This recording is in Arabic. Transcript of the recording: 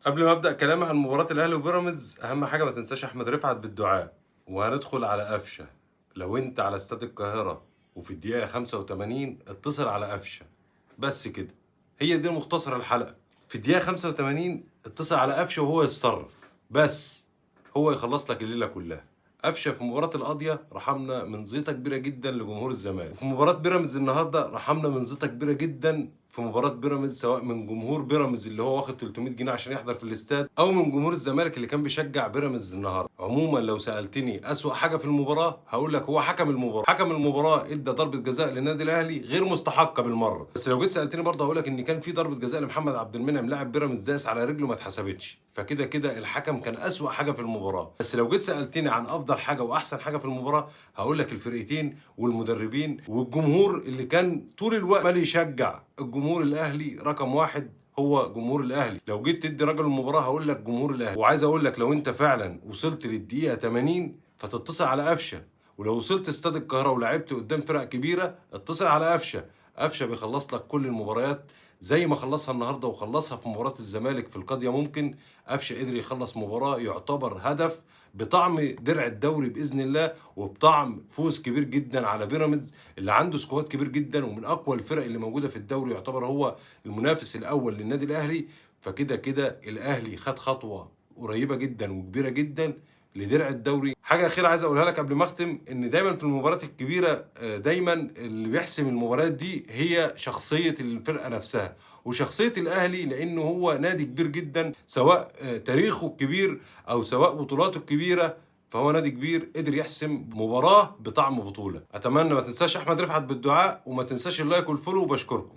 قبل ما ابدا كلامي عن مباراه الاهلي وبيراميدز، اهم حاجه ما تنساش احمد رفعت بالدعاء. وهندخل على قفشه. لو انت على استاد القاهره وفي الدقيقه 85 اتصل على قفشه. بس كده. هي دي مختصر الحلقه. في الدقيقه 85 اتصل على قفشه وهو يتصرف. بس هو يخلص لك الليله كلها. قفشه في مباراه القاضيه رحمنا من زيطه كبيره جدا لجمهور الزمالك، وفي مباراه بيراميدز النهارده رحمنا من زيطه كبيره جدا في مباراه بيراميدز، سواء من جمهور بيراميدز اللي هو واخد 300 جنيه عشان يحضر في الاستاد، او من جمهور الزمالك اللي كان بيشجع بيراميدز النهارده. عموما لو سالتني اسوأ حاجه في المباراه هقول لك هو حكم المباراه. حكم المباراه ادى ضربه جزاء للنادي الاهلي غير مستحقه بالمره، بس لو جيت سالتني برضه هقول لك ان كان في ضربه جزاء لمحمد عبد المنعم لاعب بيراميدز داس على رجله ما اتحسبتش، فكده كده الحكم كان اسوأ حاجه في المباراه. بس لو جيت سالتني عن افضل حاجه واحسن حاجه في المباراه هقول لك الفرقتين والمدربين والجمهور اللي كان طول الوقت مالي يشجع. الجمهور الاهلي رقم واحد، هو جمهور الاهلي. لو جيت تدي راجل المباراه هقول لك جمهور الاهلي. وعايز اقول لك لو انت فعلا وصلت للدقيقه 80 فتتصل على قفشه، ولو وصلت استاد القاهره ولعبت قدام فرق كبيره اتصل على قفشه. قفشه بيخلص لك كل المباريات زي ما خلصها النهارده وخلصها في مباراه الزمالك في القاضيه. ممكن قفشه قدر يخلص مباراه يعتبر هدف بطعم درع الدوري باذن الله، وبطعم فوز كبير جدا على بيراميدز اللي عنده سكواد كبير جدا ومن اقوى الفرق اللي موجوده في الدوري، يعتبر هو المنافس الاول للنادي الاهلي. فكده كده الاهلي خد خطوه قريبه جدا وكبيره جدا لدرع الدوري. حاجه اخيره عايز اقولها لك قبل ما اختم، ان دايما في المباريات الكبيره دايما اللي بيحسم المباريات دي هي شخصيه الفرقه نفسها، وشخصيه الاهلي لانه هو نادي كبير جدا، سواء تاريخه الكبير او سواء بطولاته الكبيره. فهو نادي كبير قدر يحسم مباراه بطعم بطوله. اتمنى ما تنساش احمد رفعت بالدعاء، وما تنساش اللايك والفولو، وبشكركم.